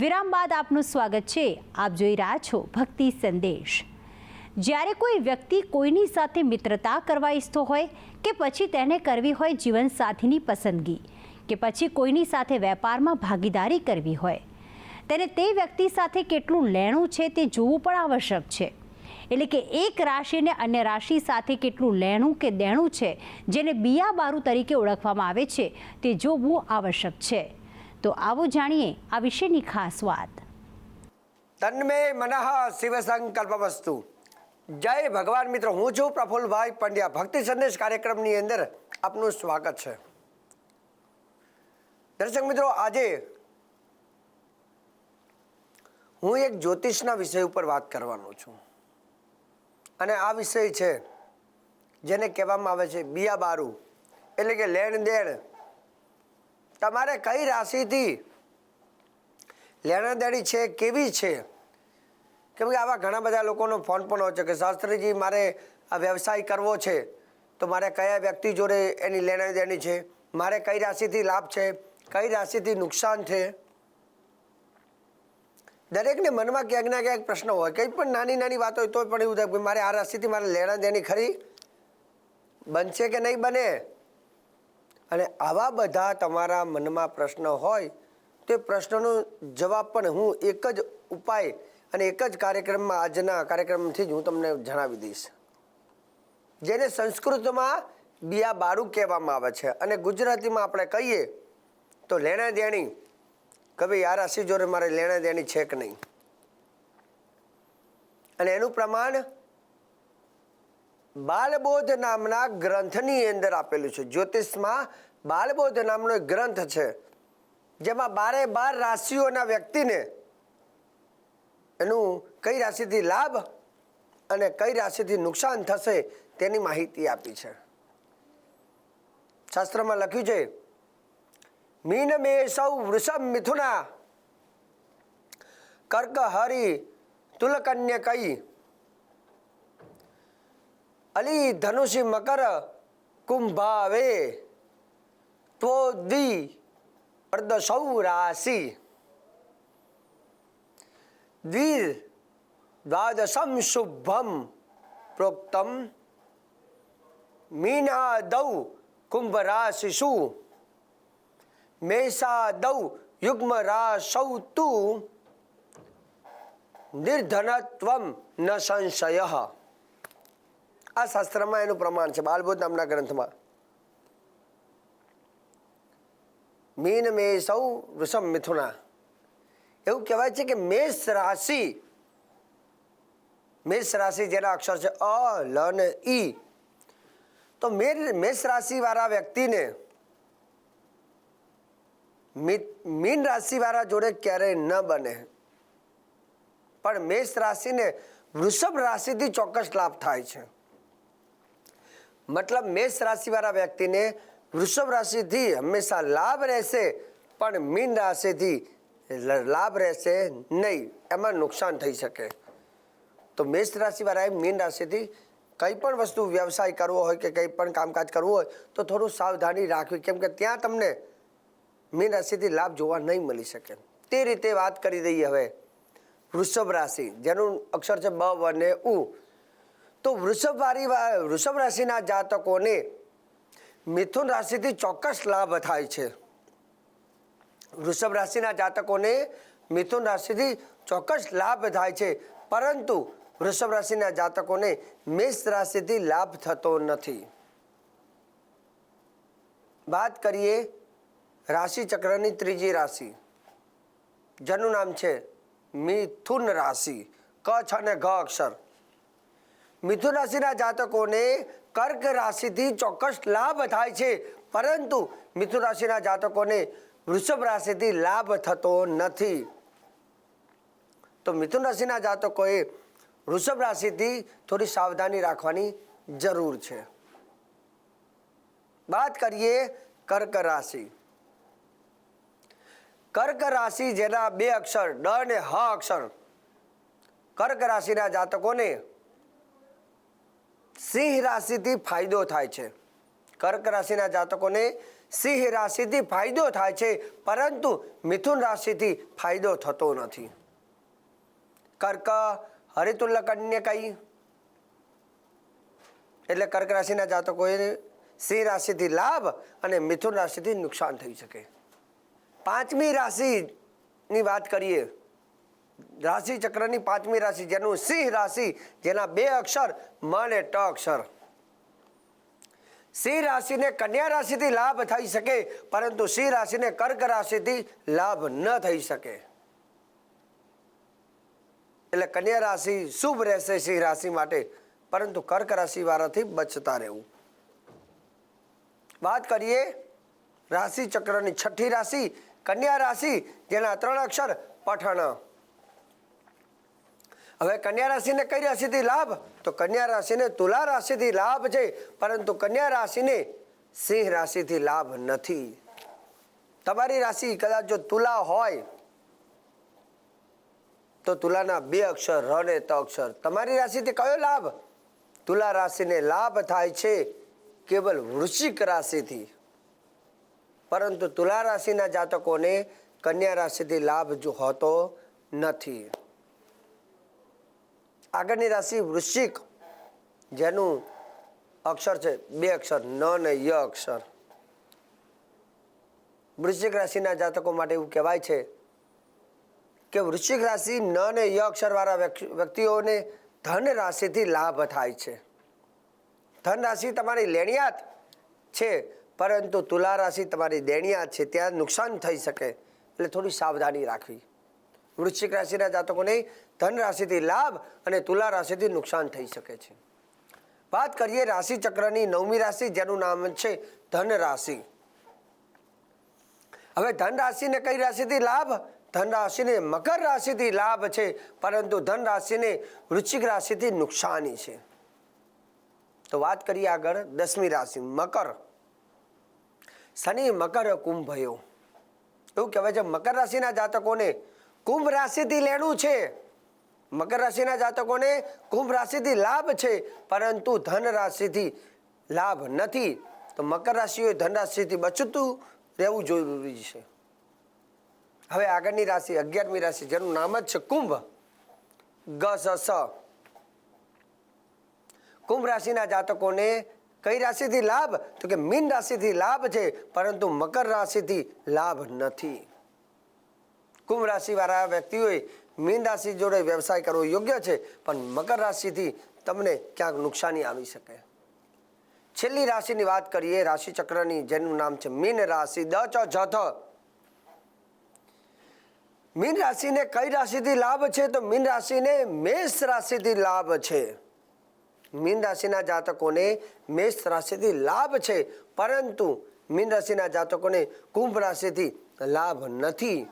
વિરામ બાદ આપનું સ્વાગત છે. આપ જોઈ રહ્યા છો ભક્તિ સંદેશ. જ્યારે કોઈ વ્યક્તિ કોઈની સાથે મિત્રતા કરવા ઈચ્છતો હોય કે પછી તેને કરવી હોય જીવનસાથીની પસંદગી કે પછી કોઈની સાથે વેપારમાં ભાગીદારી કરવી હોય, તેને તે વ્યક્તિ સાથે કેટલું લેણું છે તે જોવું પણ આવશ્યક છે. એટલે કે એક રાશિને અન્ય રાશિ સાથે કેટલું લેણું કે દેણું છે, જેને બિયાબારું તરીકે ઓળખવામાં આવે છે, તે જોવું આવશ્યક છે. તો આવો જાણીએ આ વિશેની ખાસ વાત. તન્મે મનઃ શિવ સંકલ્પવસ્તુ. જય ભગવાન. મિત્રો, હું છું પ્રફુલભાઈ પંડ્યા. ભક્તિ સંદેશ કાર્યક્રમની અંદર આપનું સ્વાગત છે. દર્શક મિત્રો, આજે હું એક જ્યોતિષના વિષય ઉપર વાત કરવાનો છું. અને આ વિષય છે જેને કહેવામાં આવે છે બિયાબારું, એટલે કે લેણ દેણ. તમારે કઈ રાશિથી લેણાદેણી છે, કેવી છે? કેમ કે આવા ઘણા બધા લોકોનો ફોન પણ હોય છે કે શાસ્ત્રીજી, મારે આ વ્યવસાય કરવો છે, તો મારે કયા વ્યક્તિ જોડે એની લેણાદેણી છે, મારે કઈ રાશિથી લાભ છે, કઈ રાશિથી નુકસાન છે. દરેકને મનમાં ક્યાંક ના ક્યાંક પ્રશ્ન હોય. કંઈ પણ નાની નાની વાત હોય તો પણ એવું થાય કે મારે આ રાશિથી મારે લેણાદેણી ખરી બનશે કે નહીં બને. અને આવા બધા તમારા મનમાં પ્રશ્ન હોય તે પ્રશ્નનો જવાબ પણ હું એક જ ઉપાય અને એક જ કાર્યક્રમમાં, આજના કાર્યક્રમથી જ હું તમને જણાવી દઈશ, જેને સંસ્કૃતમાં બિયાબારું કહેવામાં આવે છે અને ગુજરાતીમાં આપણે કહીએ તો લેણાદેણી. કે ભાઈ આ રાશિ જોડે મારે લેણાદેણી છે કે નહીં. અને એનું પ્રમાણ બાલબોધ નામના ગ્રંથની અંદર આપેલું છે. જ્યોતિષમાં બાલબોધ નામનો એક ગ્રંથ છે, જેમાં 12 રાશિઓના વ્યક્તિને એનું કઈ રાશિથી લાભ અને કઈ રાશિથી નુકસાન થશે તેની માહિતી આપી છે. શાસ્ત્રમાં લખ્યું છે, મીન મેષૌ વૃષભ મિથુના કર્ક હરિ તુલ કન્યકઈ અલી ધનુષી મકર કુંભાવે ત્વો દ્વિ અર્ધસૌ રાશિ દ્વિર દ્વાદશમ શુભમ પ્રોક્તમ મીનાદૌ કુંભ રાશિષુ મેષાદૌ યુગ્મ રાશૌ તુ નિર્ધનત્વમ ન સંશય. આ શાસ્ત્રમાં એનું પ્રમાણ છે બાલબોધ નામના ગ્રંથમાં. મીન મેષૌ વૃષભ મિથુના. એવું કહેવાય છે કે મેષ રાશિ જેના અક્ષર છે અ, લ ને ઈ, તો મેષ રાશિ વાળા વ્યક્તિને મીન રાશિ વાળા જોડે ક્યારેય ન બને. પણ મેષ રાશિને વૃષભ રાશિથી ચોક્કસ લાભ થાય છે. મતલબ મેષ રાશિવાળા વ્યક્તિને વૃષભ રાશિથી હંમેશા લાભ રહેશે, પણ મીન રાશિથી લાભ રહેશે નહીં, એમાં નુકસાન થઈ શકે. તો મેષ રાશિવાળાએ મીન રાશિથી કંઈ પણ વસ્તુ વ્યવસાય કરવો હોય કે કંઈ પણ કામકાજ કરવું હોય તો થોડું સાવધાની રાખવી, કેમ કે ત્યાં તમને મીન રાશિથી લાભ જોવા નહીં મળી શકે. તે રીતે વાત કરી દઈએ હવે વૃષભ રાશિ, જેનું અક્ષર છે બ, વ ને ઉ. તો વૃષભ રાશિના જાતકોને મિથુન રાશિથી ચોક્કસ લાભ થાય છે. વૃષભ રાશિના જાતકોને મિથુન રાશિથી ચોક્કસ લાભ થાય છે, પરંતુ વૃષભ રાશિના જાતકોને મેષ રાશિથી લાભ થતો નથી. વાત કરીએ રાશિ ચક્રની ત્રીજી રાશિ, જેનું નામ છે મિથુન રાશિ, ક, છ અને ઘ અક્ષર. મિથુન રાશિના જાતકોને કર્ક રાશિથી ચોક્કસ લાભ થાય છે, પરંતુ મિથુન રાશિના જાતકોને વૃષભ રાશિથી લાભ થતો નથી. તો મિથુન રાશિના જાતકોએ વૃષભ રાશિથી થોડી સાવધાની રાખવાની જરૂર છે. વાત કરીએ કર્ક રાશિ. કર્ક રાશિ જેના 2 અક્ષર ડ અને હ અક્ષર. કર્ક રાશિના જાતકોને સિંહ રાશિથી ફાયદો થાય છે. કર્ક રાશિના જાતકોને સિંહ રાશિથી ફાયદો થાય છે, પરંતુ મિથુન રાશિથી ફાયદો થતો નથી. કર્ક, હરિતુલ્ય, કન્યા કઈ એટલે કર્ક રાશિના જાતકોએ સિંહ રાશિથી લાભ અને મિથુન રાશિથી નુકસાન થઈ શકે. પાંચમી રાશિની વાત કરીએ, રાશિ ચક્રની પાંચમી રાશિ જેનું સિંહ રાશિ, જેના 2 અક્ષર મ અને ટ અક્ષર. સિંહ રાશિને કન્યા રાશિથી લાભ થઈ શકે, પરંતુ સિંહ રાશિને કર્ક રાશિથી લાભ ન થઈ શકે. એટલે કન્યા રાશિ શુભ રહેશે સિંહ રાશિ માટે, પરંતુ કર્ક રાશિ વાળાથી બચતા રહેવું. વાત કરીએ રાશિ ચક્રની છઠ્ઠી રાશિ કન્યા રાશિ, જેના 3 અક્ષર પઠણ. હવે કન્યા રાશિને કઈ રાશિથી લાભ? તો કન્યા રાશિને તુલા રાશિથી લાભ છે, પરંતુ કન્યા રાશિને સિંહ રાશિથી લાભ નથી. તમારી રાશિ કદાચ જો તુલા હોય તો તુલાના 2 અક્ષર ર ને ત અક્ષર. તમારી રાશિથી કયો લાભ? તુલા રાશિને લાભ થાય છે કેવલ વૃશ્ચિક રાશિથી, પરંતુ તુલા રાશિના જાતકોને કન્યા રાશિથી લાભ જો હોતો નથી. આગળની રાશિ વૃશ્ચિક, જેનું અક્ષર છે 2 અક્ષર ન ને ય અક્ષર. વૃશ્ચિક રાશિના જાતકો માટે એવું કહેવાય છે કે વૃશ્ચિક રાશિ ન ને ય અક્ષરવાળા વ્યક્તિઓને ધન રાશિથી લાભ થાય છે. ધન રાશિ તમારી લેણિયાત છે, પરંતુ તુલા રાશિ તમારી દેણિયાત છે, ત્યાં નુકસાન થઈ શકે, એટલે થોડી સાવધાની રાખવી. વૃશ્ચિક રાશિના જાતકોને ધન રાશિથી લાભ અને તુલા રાશિથી નુકસાન થઈ શકે છે. વાત કરીએ રાશિ ચક્રની 9મી રાશિ, જેનું નામ છે ધન રાશિ. હવે ધન રાશિને કઈ રાશિથી લાભ? ધન રાશિને મકર રાશિથી લાભ છે, પરંતુ ધન રાશિને વૃશ્ચિક રાશિથી નુકસાની છે. તો વાત કરીએ આગળ 10મી રાશિ મકર. શનિ મકર કુંભયો. એવું કહેવાય છે મકર રાશિના જાતકોને કુંભ રાશિથી લેણું છે. મકર રાશિના જાતકોને કુંભ રાશિથી લાભ છે, પરંતુ ધન રાશિથી લાભ નથી. તો મકર રાશિઓએ ધન રાશિથી બચતું રહેવું જરૂરી છે. હવે આગળની રાશિ 11મી રાશિ, જેનું નામ જ છે કુંભ, ગ સ સ. કુંભ રાશિના જાતકોને કઈ રાશિથી લાભ? તો કે મીન રાશિથી લાભ છે, પરંતુ મકર રાશિથી લાભ નથી. કુંભ રાશિવાળા વ્યક્તિઓએ મીન રાશિ જોડે વ્યવસાય કરવો યોગ્ય છે, પણ મકર રાશિથી તમને ક્યાંક નુકસાની આવી શકે. છેલ્લી રાશિની વાત કરીએ રાશિ ચક્રની, જેનું નામ છે મીન રાશિ, દ ચ જ થ. મીન રાશિને કઈ રાશિથી લાભ છે? તો મીન રાશિને મેષ રાશિથી લાભ છે. મીન રાશિના જાતકોને મેષ રાશિથી લાભ છે, પરંતુ મીન રાશિના જાતકોને કુંભ રાશિથી લાભ નથી.